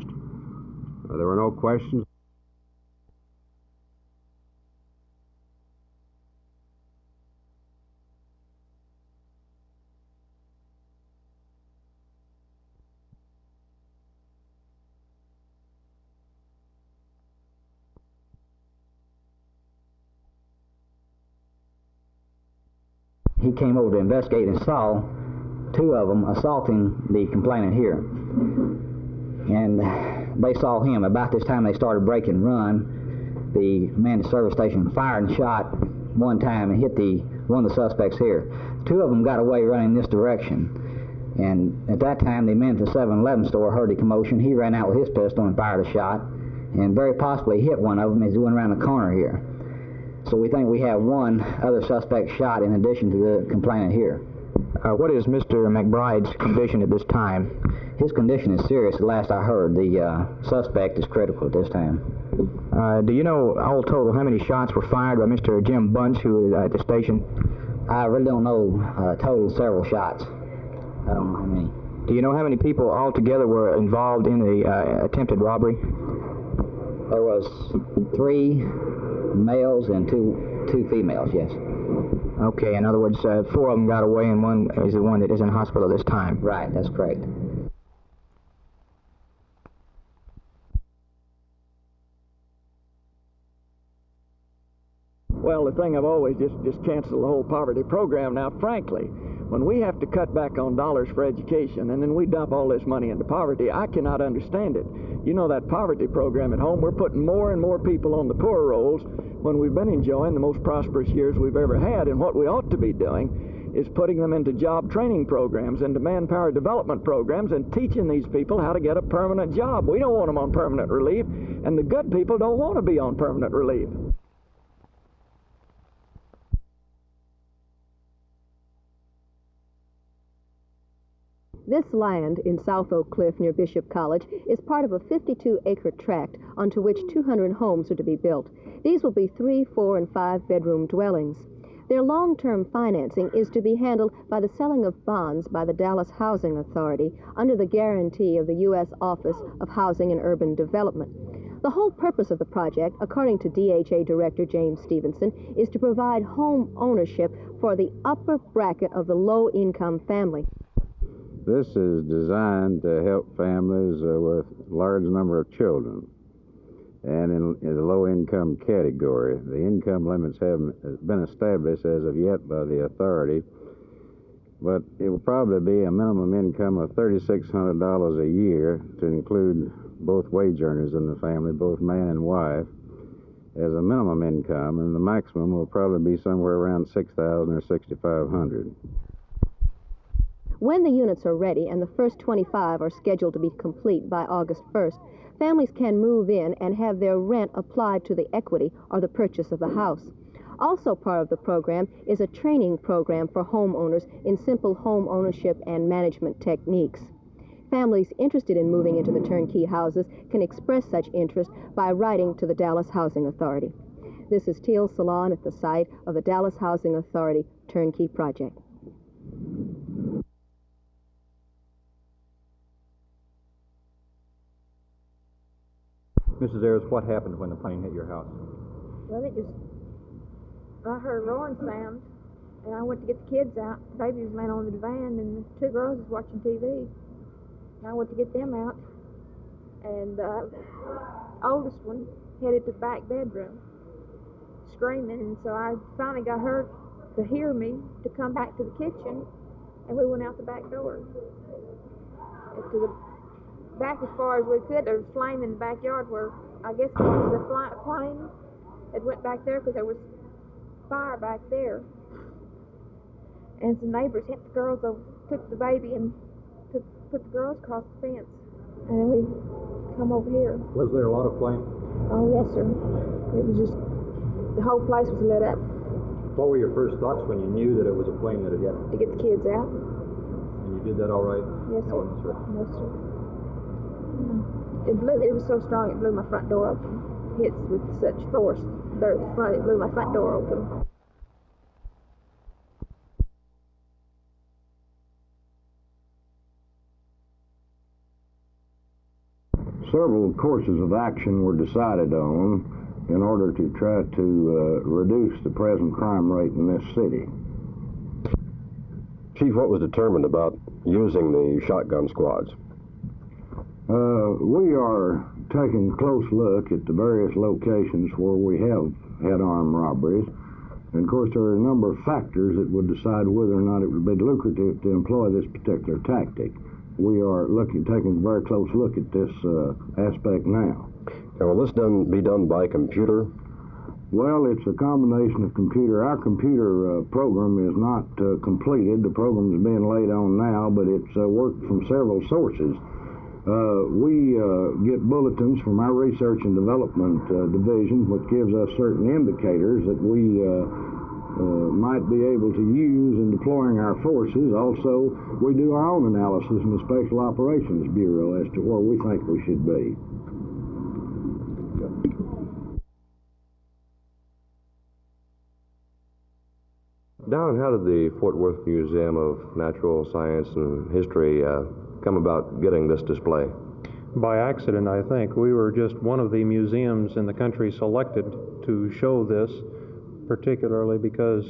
There were no questions. He came over to investigate and saw two of them assaulting the complainant here. And they saw him. About this time they started break and run. The man at the service station fired and shot one time and hit one of the suspects here. Two of them got away running this direction. And at that time the man at the 7-Eleven store heard the commotion. He ran out with his pistol and fired a shot, and very possibly hit one of them as he went around the corner here. So we think we have one other suspect shot in addition to the complainant here. What is Mr. McBride's condition at this time? His condition is serious. The last I heard, the suspect is critical at this time. Do you know, all total, how many shots were fired by Mr. Jim Bunch, who is at the station? I really don't know. Total several shots. I don't know how many. Do you know how many people altogether were involved in the attempted robbery? There was 3 males and two females, yes. Okay, in other words, 4 of them got away and one is the one that is in hospital this time. Right, that's correct. Well, the thing I've always just canceled the whole poverty program. Now, frankly, when we have to cut back on dollars for education and then we dump all this money into poverty, I cannot understand it. You know, that poverty program at home, we're putting more and more people on the poor rolls when we've been enjoying the most prosperous years we've ever had. And what we ought to be doing is putting them into job training programs, into manpower development programs, and teaching these people how to get a permanent job. We don't want them on permanent relief, and the good people don't want to be on permanent relief. This land in South Oak Cliff near Bishop College is part of a 52-acre tract onto which 200 homes are to be built. These will be 3, 4, and 5-bedroom dwellings. Their long-term financing is to be handled by the selling of bonds by the Dallas Housing Authority under the guarantee of the U.S. Office of Housing and Urban Development. The whole purpose of the project, according to DHA Director James Stevenson, is to provide home ownership for the upper bracket of the low-income family. This is designed to help families with a large number of children. And in the low-income category, the income limits haven't been established as of yet by the authority, but it will probably be a minimum income of $3,600 a year to include both wage earners in the family, both man and wife, as a minimum income, and the maximum will probably be somewhere around $6,000 or $6,500. When the units are ready, and the first 25 are scheduled to be complete by August 1st, families can move in and have their rent applied to the equity or the purchase of the house. Also part of the program is a training program for homeowners in simple home ownership and management techniques. Families interested in moving into the turnkey houses can express such interest by writing to the Dallas Housing Authority. This is Teal Salon at the site of the Dallas Housing Authority Turnkey Project. Mrs. Ayers, what happened when the plane hit your house? Well, I heard a roaring sound, and I went to get the kids out. The baby was laying on the divan, and the 2 girls was watching TV. And I went to get them out, and the oldest one headed to the back bedroom, screaming, and so I finally got her to hear me, to come back to the kitchen, and we went out the back door. To the back as far as we could. There was flame in the backyard where I guess it was the plane. It went back there because there was fire back there. And some neighbors hit the girls over, took the baby and put the girls across the fence. And then we come over here. Was there a lot of flame? Oh, yes, sir. It was just, the whole place was lit up. What were your first thoughts when you knew that it was a plane that had hit? To get the kids out. And you did that all right? Yes, sir. No incident? Yes, sir. It was so strong it blew my front door open. Hits with such force there at the front, it blew my front door open. several courses of action were decided on in order to try to reduce the present crime rate in this city. Chief, what was determined about using the shotgun squads? We are taking a close look at the various locations where we have had armed robberies. And of course, there are a number of factors that would decide whether or not it would be lucrative to employ this particular tactic. We are taking a very close look at this aspect now. And will this be done by computer? Well, it's a combination of computer. Our computer program is not completed. The program is being laid on now, but it's worked from several sources. We get bulletins from our research and development division, which gives us certain indicators that we might be able to use in deploying our forces. Also, we do our own analysis in the Special Operations Bureau as to where we think we should be. Don, how did the Fort Worth Museum of Natural Science and History come about getting this display? By accident, I think. We were just one of the museums in the country selected to show this, particularly because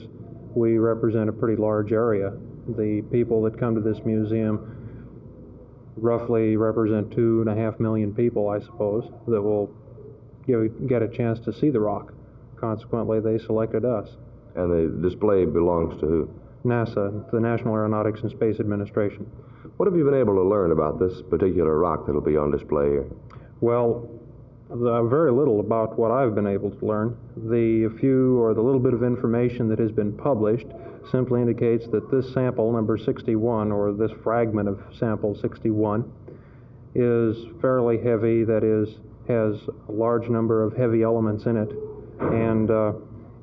we represent a pretty large area. The people that come to this museum roughly represent 2.5 million people, I suppose, that will get a chance to see the rock. Consequently, they selected us. And the display belongs to who? NASA, the National Aeronautics and Space Administration. What have you been able to learn about this particular rock that will be on display here? Well, very little about what I've been able to learn. The little bit of information that has been published simply indicates that this sample, number 61, or this fragment of sample 61, is fairly heavy, that is, has a large number of heavy elements in it, and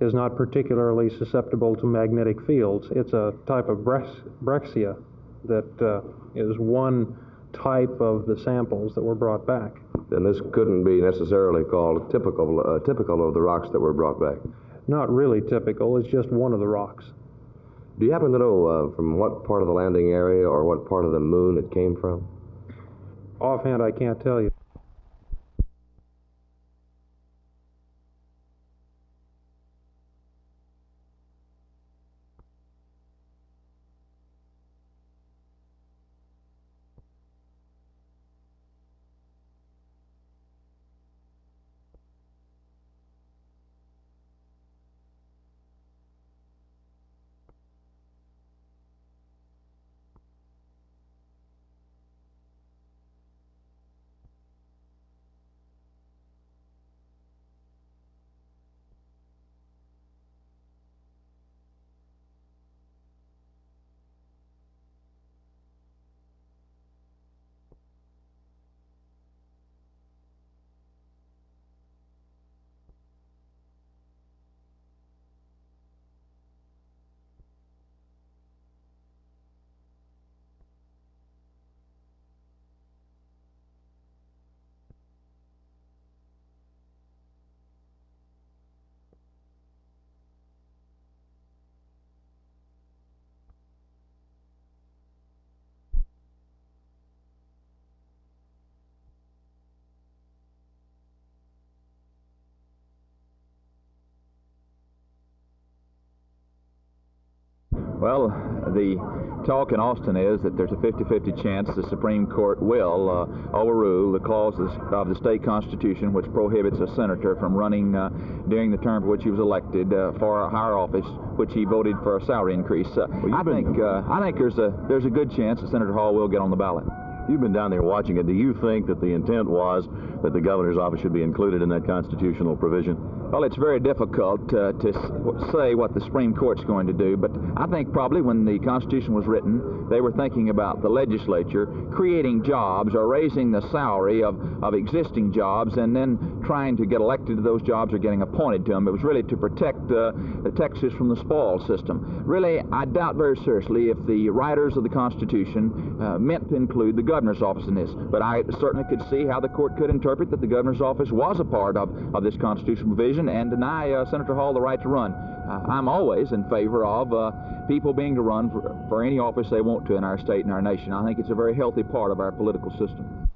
is not particularly susceptible to magnetic fields. It's a type of brexia that is one type of the samples that were brought back. Then this couldn't be necessarily called typical of the rocks that were brought back? Not really typical, it's just one of the rocks. Do you happen to know from what part of the landing area or what part of the moon it came from? Offhand, I can't tell you. Well, the talk in Austin is that there's a 50-50 chance the Supreme Court will overrule the clauses of the state constitution which prohibits a senator from running during the term for which he was elected for a higher office, which he voted for a salary increase. I think there's a good chance that Senator Hall will get on the ballot. You've been down there watching it. Do you think that the intent was that the governor's office should be included in that constitutional provision? Well, it's very difficult to say what the Supreme Court's going to do, but I think probably when the Constitution was written, they were thinking about the legislature creating jobs or raising the salary of existing jobs and then trying to get elected to those jobs or getting appointed to them. It was really to protect Texas from the spoil system. Really, I doubt very seriously if the writers of the Constitution meant to include the governor's office in this, but I certainly could see how the court could interpret that the governor's office was a part of this constitutional provision and deny Senator Hall the right to run. I'm always in favor of people being to run for any office they want to in our state and our nation. I think it's a very healthy part of our political system.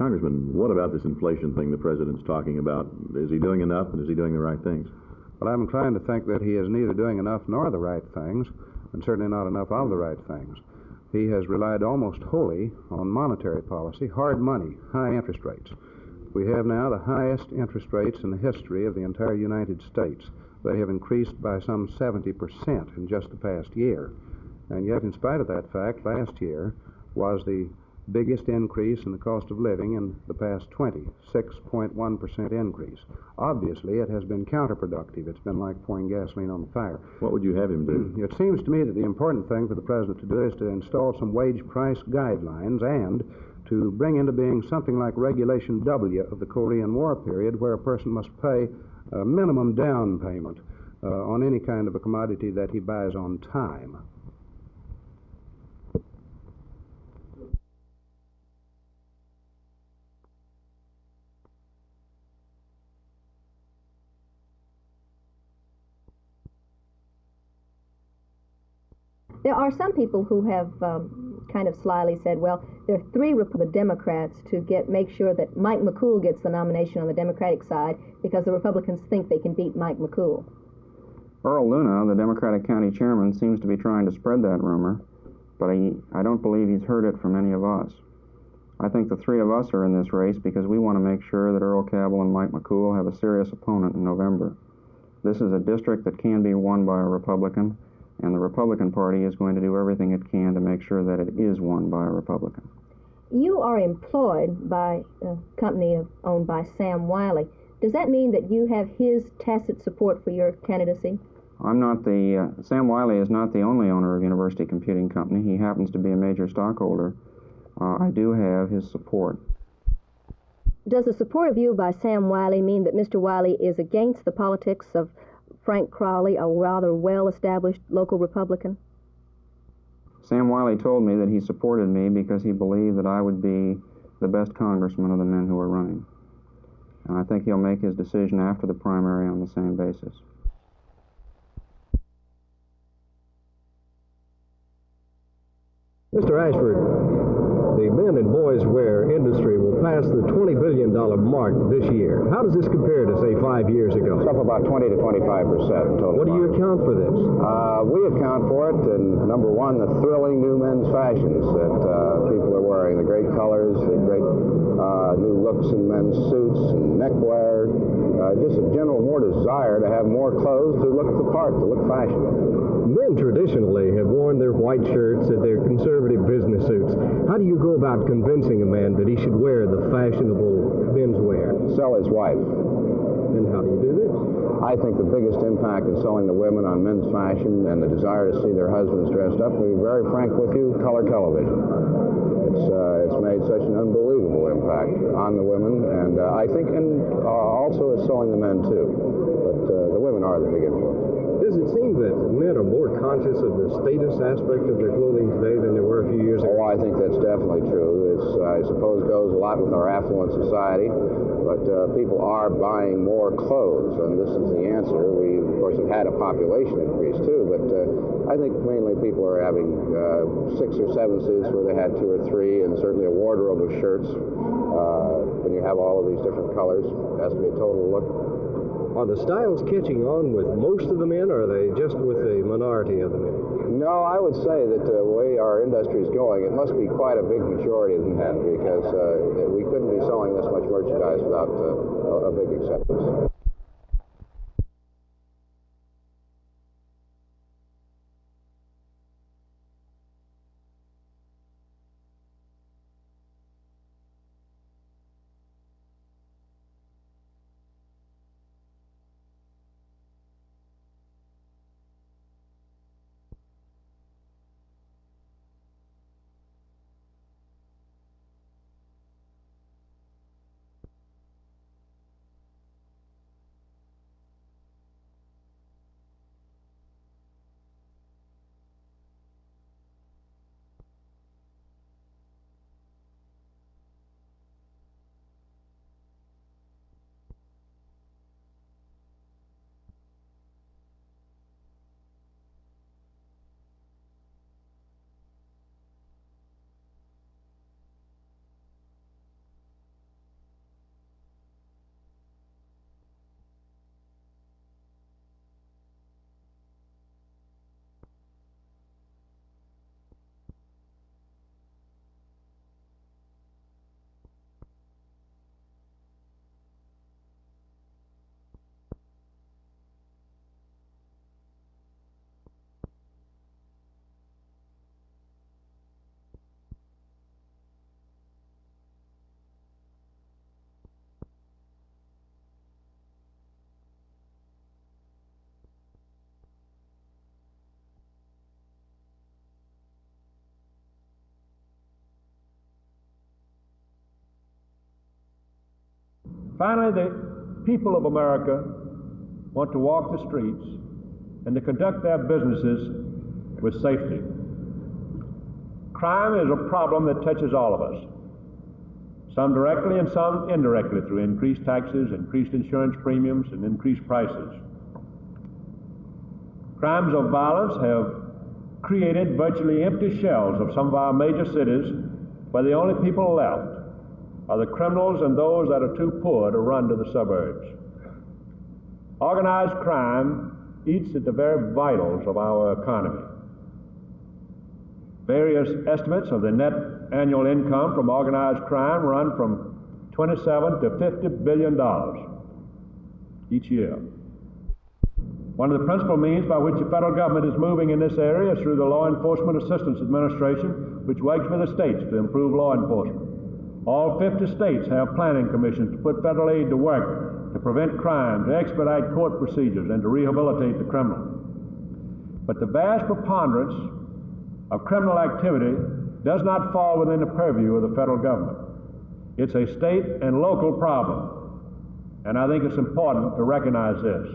Congressman, what about this inflation thing the president's talking about? Is he doing enough, and is he doing the right things? Well, I'm inclined to think that he is neither doing enough nor the right things, and certainly not enough of the right things. He has relied almost wholly on monetary policy, hard money, high interest rates. We have now the highest interest rates in the history of the entire United States. They have increased by some 70% in just the past year. And yet, in spite of that fact, last year was the biggest increase in the cost of living in the past 6.1% increase. Obviously, it has been counterproductive. It's been like pouring gasoline on the fire. What would you have him do? It seems to me that the important thing for the president to do is to install some wage price guidelines and to bring into being something like Regulation W of the Korean War period, where a person must pay a minimum down payment on any kind of a commodity that he buys on time. There are some people who have kind of slyly said, well, there are three Democrats to make sure that Mike McCool gets the nomination on the Democratic side because the Republicans think they can beat Mike McCool. Earl Lunar, the Democratic county chairman, seems to be trying to spread that rumor, but I don't believe he's heard it from any of us. I think the three of us are in this race because we want to make sure that Earl Cabell and Mike McCool have a serious opponent in November. This is a district that can be won by a Republican, and the Republican Party is going to do everything it can to make sure that it is won by a Republican. You are employed by a company owned by Sam Wiley. Does that mean that you have his tacit support for your candidacy? Sam Wiley is not the only owner of University Computing Company. He happens to be a major stockholder. I do have his support. Does the support of you by Sam Wiley mean that Mr. Wiley is against the politics of Frank Crowley, a rather well-established local Republican? Sam Wiley told me that he supported me because he believed that I would be the best congressman of the men who are running. And I think he'll make his decision after the primary on the same basis. Mr. Ashford, the men and boys wear industry will pass the $20 billion mark this year. How does this compare to, say, 5 years ago? It's up about 20 to 25% total. What do you account for this? We account for it in, number one, the thrilling new men's fashions that people are wearing, the great colors, the great new looks in men's suits and neckwear, just a general more desire to have more clothes to look the part, to look fashionable. Men traditionally have worn their white shirts and their conservative business suits. How do you go about convincing a man that he should wear the fashionable menswear? Sell his wife. And how do you do this? I think the biggest impact in selling the women on men's fashion and the desire to see their husbands dressed up, to be very frank with you, color television. It's made such an unbelievable impact on the women, and I think also it's selling the men too. But the women are the big influence. Does it seem that men are more conscious of the status aspect of their clothing today than they were a few years ago? Oh, I think that's definitely true. This, I suppose, goes a lot with our affluent society, but people are buying more clothes, and this is the answer. We, of course, have had a population increase, too, but I think mainly people are having 6 or 7 suits where they had 2 or 3, and certainly a wardrobe of shirts. When you have all of these different colors, it has to be a total look. Are the styles catching on with most of the men, or are they just with a minority of the men? No, I would say that the way our industry is going, it must be quite a big majority of the men, because we couldn't be selling this much merchandise without a big acceptance. Finally, the people of America want to walk the streets and to conduct their businesses with safety. Crime is a problem that touches all of us, some directly and some indirectly through increased taxes, increased insurance premiums, and increased prices. Crimes of violence have created virtually empty shells of some of our major cities where the only people left are the criminals and those that are too poor to run to the suburbs. Organized crime eats at the very vitals of our economy. Various estimates of the net annual income from organized crime run from $27 to $50 billion each year. One of the principal means by which the federal government is moving in this area is through the Law Enforcement Assistance Administration, which works with the states to improve law enforcement. All 50 states have planning commissions to put federal aid to work to prevent crime, to expedite court procedures, and to rehabilitate the criminal. But the vast preponderance of criminal activity does not fall within the purview of the federal government. It's a state and local problem, and I think it's important to recognize this.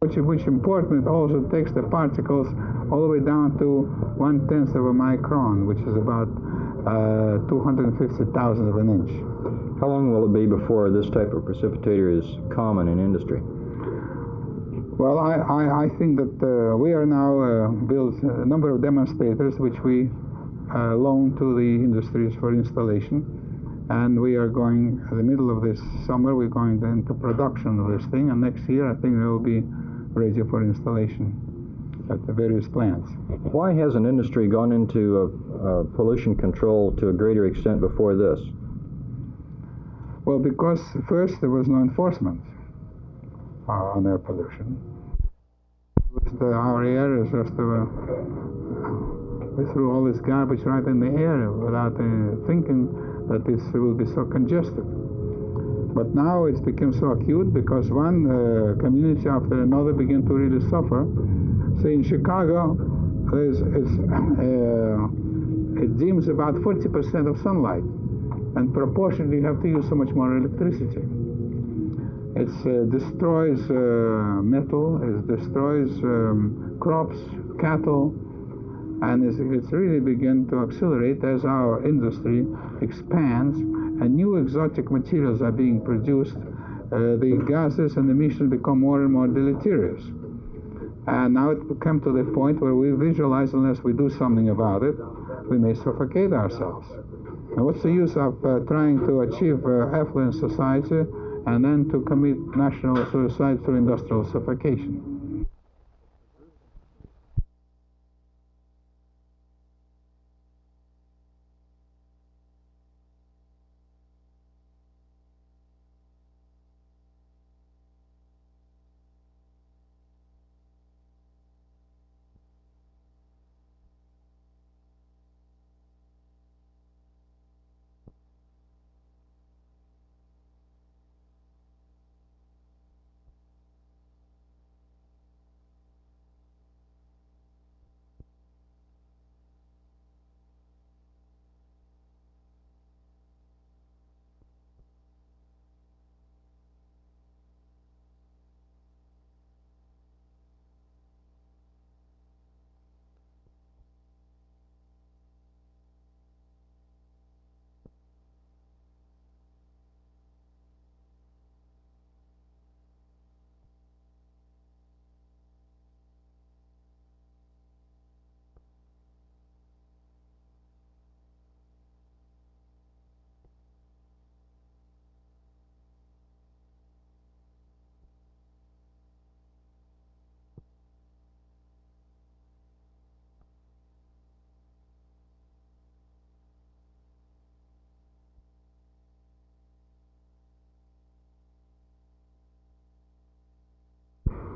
Which important, it also takes the particles all the way down to 1/10 of a micron, which is about 250,000 of an inch. How long will it be before this type of precipitator is common in industry? Well, I think that we are now built a number of demonstrators which we loan to the industries for installation, and we are going, in the middle of this summer, we're going into production of this thing, and next year I think it will be ready for installation at the various plants. Why hasn't industry gone into pollution control to a greater extent before this? Well, because first there was no enforcement on air pollution. Our air is just we threw all this garbage right in the air without thinking that this will be so congested. But now it's become so acute because one community after another begin to really suffer. Say in Chicago, it dims about 40% of sunlight, and proportionally you have to use so much more electricity. It destroys metal, it destroys crops, cattle, and it's really begun to accelerate as our industry expands and new exotic materials are being produced. The gases and emissions become more and more deleterious. And now it come to the point where we visualize, unless we do something about it, we may suffocate ourselves. And what's the use of trying to achieve affluent society and then to commit national suicide through industrial suffocation?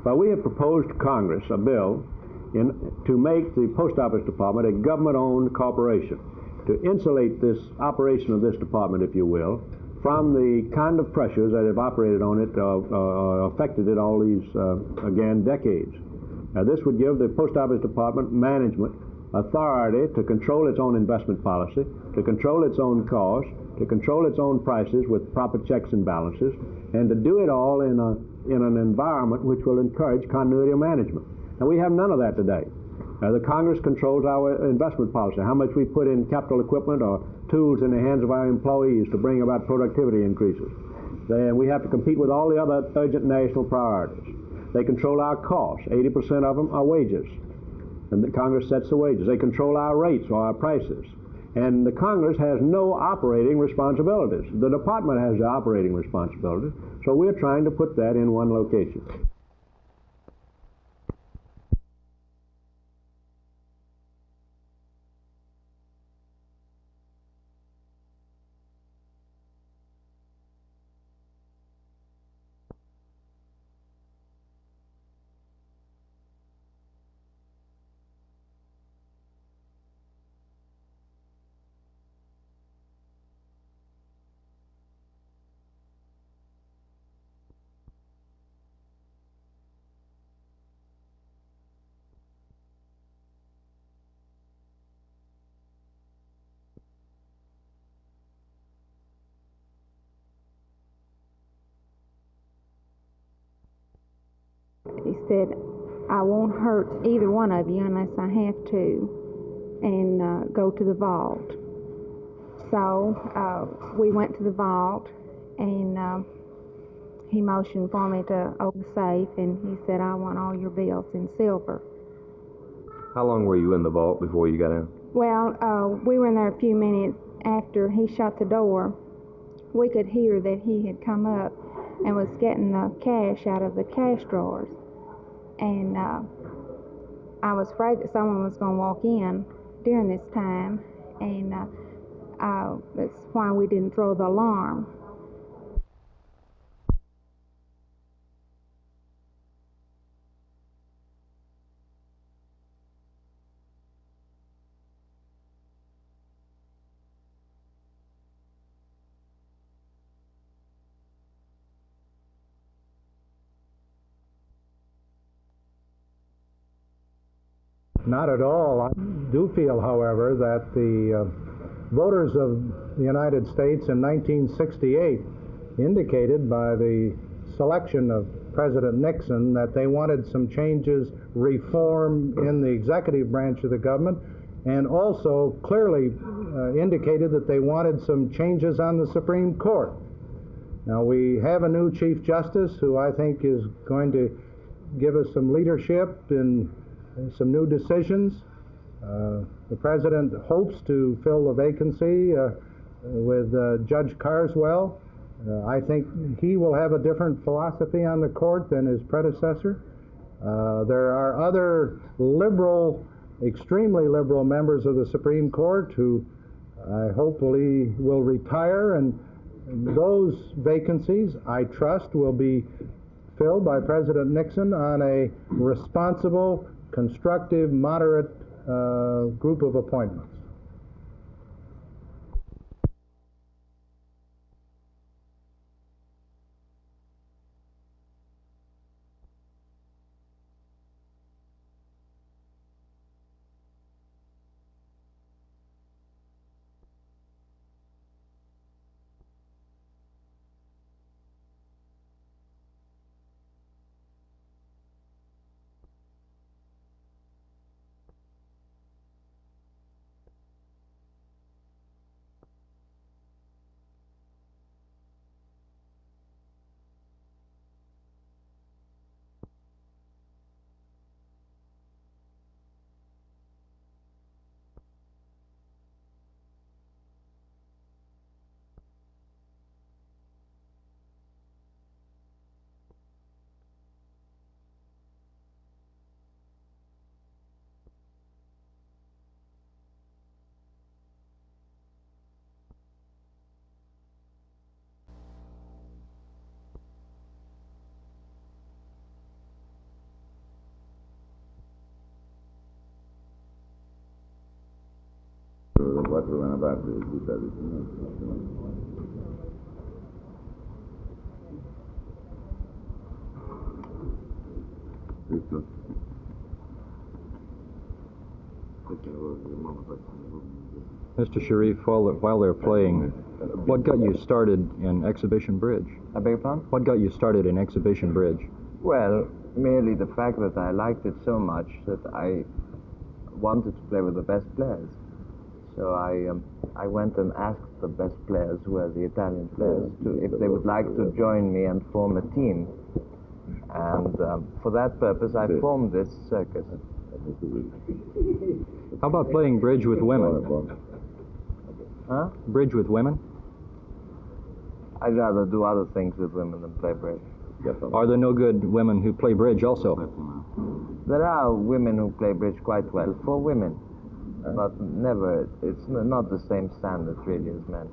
But we have proposed to Congress a bill to make the Post Office Department a government-owned corporation, to insulate this operation of this department, if you will, from the kind of pressures that have operated on it, affected it all these, again, decades. This would give the Post Office Department management authority to control its own investment policy, to control its own costs, to control its own prices with proper checks and balances, and to do it all in an environment which will encourage continuity of management. And we have none of that today. The Congress controls our investment policy, how much we put in capital equipment or tools in the hands of our employees to bring about productivity increases. Then we have to compete with all the other urgent national priorities. They control our costs. 80% of them are wages. And the Congress sets the wages. They control our rates or our prices. And the Congress has no operating responsibilities. The department has the operating responsibilities. So we're trying to put that in one location. He said, I won't hurt either one of you unless I have to, and go to the vault. So we went to the vault, and he motioned for me to open the safe, and he said, I want all your bills in silver. How long were you in the vault before you got in? Well, we were in there a few minutes after he shut the door. We could hear that he had come up and was getting the cash out of the cash drawers. And I was afraid that someone was going to walk in during this time, and that's why we didn't throw the alarm. Not at all. I do feel, however, that the voters of the United States in 1968 indicated by the selection of President Nixon that they wanted some changes, reform in the executive branch of the government, and also clearly indicated that they wanted some changes on the Supreme Court. Now, we have a new Chief Justice who I think is going to give us some leadership in some new decisions. The President hopes to fill the vacancy with Judge Carswell. I think he will have a different philosophy on the court than his predecessor. There are other liberal, extremely liberal members of the Supreme Court who I hopefully will retire, and those vacancies, I trust, will be filled by President Nixon on a responsible, constructive, moderate group of appointments. Mr. Sharif, while they're playing, what got you started in Exhibition Bridge? I beg your pardon? What got you started in Exhibition Bridge? Well, merely the fact that I liked it so much that I wanted to play with the best players. So I went and asked the best players, who are the Italian players, if they would like to join me and form a team. And for that purpose, I formed this circus. How about playing bridge with women? Huh? Bridge with women? I'd rather do other things with women than play bridge. Are there no good women who play bridge also? There are women who play bridge quite well, for women. But never, it's not the same standard really as men.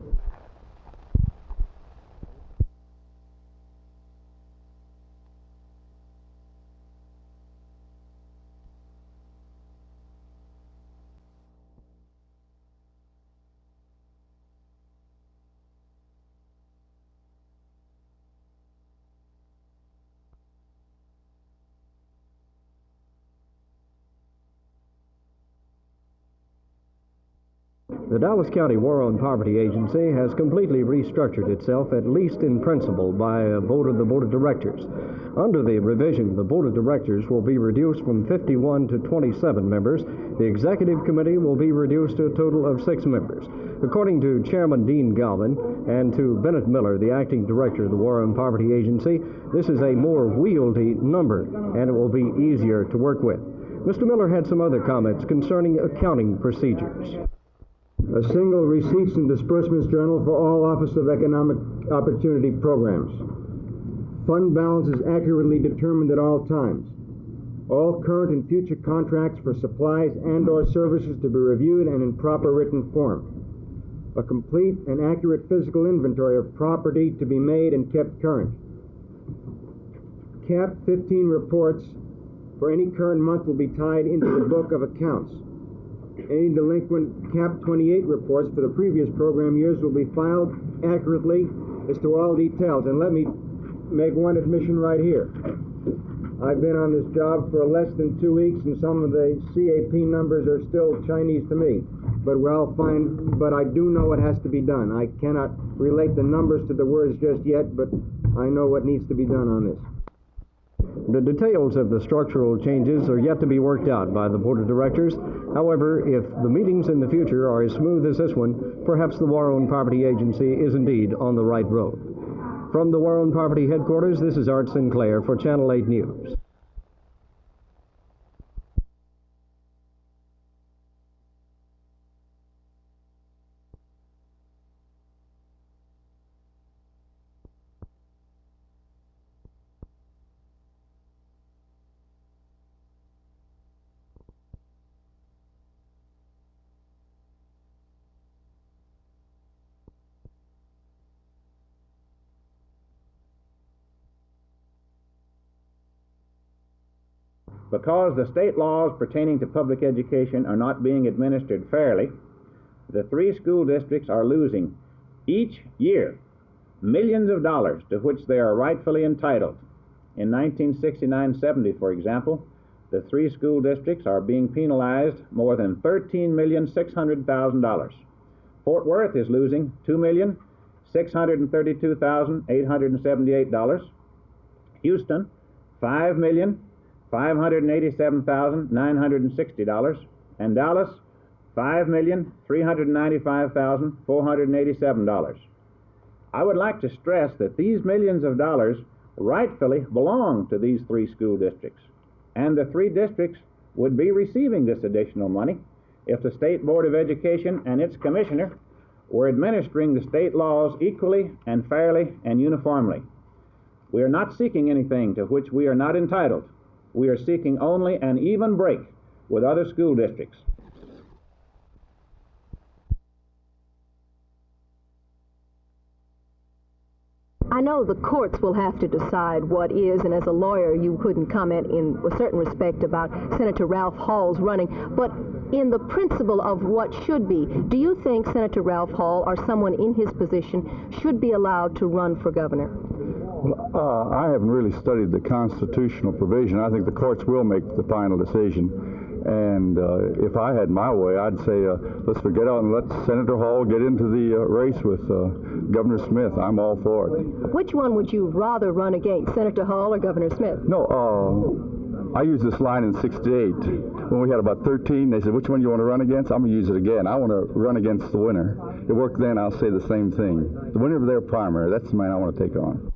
The Dallas County War on Poverty Agency has completely restructured itself, at least in principle, by a vote of the Board of Directors. Under the revision, the Board of Directors will be reduced from 51 to 27 members. The Executive Committee will be reduced to a total of 6 members. According to Chairman Dean Galvin and to Bennett Miller, the Acting Director of the War on Poverty Agency, this is a more wieldy number, and it will be easier to work with. Mr. Miller had some other comments concerning accounting procedures. A single receipts and disbursements journal for all Office of Economic Opportunity programs. Fund balance is accurately determined at all times. All current and future contracts for supplies and/or services to be reviewed and in proper written form. A complete and accurate physical inventory of property to be made and kept current. Cap 15 reports for any current month will be tied into the book of accounts. Any delinquent Cap 28 reports for the previous program years will be filed accurately as to all details. And let me make one admission right here. I've been on this job for less than 2 weeks, and some of the CAP numbers are still Chinese to me. But but I do know what has to be done. I cannot relate the numbers to the words just yet, but I know what needs to be done on this. The details of the structural changes are yet to be worked out by the Board of Directors. However, if the meetings in the future are as smooth as this one, perhaps the War-Owned Property Agency is indeed on the right road. From the War-Owned Property Headquarters, this is Art Sinclair for Channel 8 News. Because the state laws pertaining to public education are not being administered fairly, the 3 school districts are losing each year millions of dollars to which they are rightfully entitled. In 1969-70, for example, the 3 school districts are being penalized more than $13,600,000. Fort Worth is losing $2,632,878. Houston, $5,587,960, and Dallas, $5,395,487. I would like to stress that these millions of dollars rightfully belong to these 3 school districts, and the 3 districts would be receiving this additional money if the State Board of Education and its commissioner were administering the state laws equally and fairly and uniformly. We are not seeking anything to which we are not entitled. We are seeking only an even break with other school districts. I know the courts will have to decide what is, and as a lawyer you couldn't comment in a certain respect about Senator Ralph Hall's running, but in the principle of what should be, do you think Senator Ralph Hall or someone in his position should be allowed to run for governor? Well, I haven't really studied the constitutional provision. I think the courts will make the final decision. And if I had my way, I'd say let's forget out and let Senator Hall get into the race with Governor Smith. I'm all for it. Which one would you rather run against, Senator Hall or Governor Smith? No, I used this line in '68 when we had about 13. They said, which one do you want to run against? I'm going to use it again. I want to run against the winner. It worked then. I'll say the same thing. The winner of their primary, that's the man I want to take on.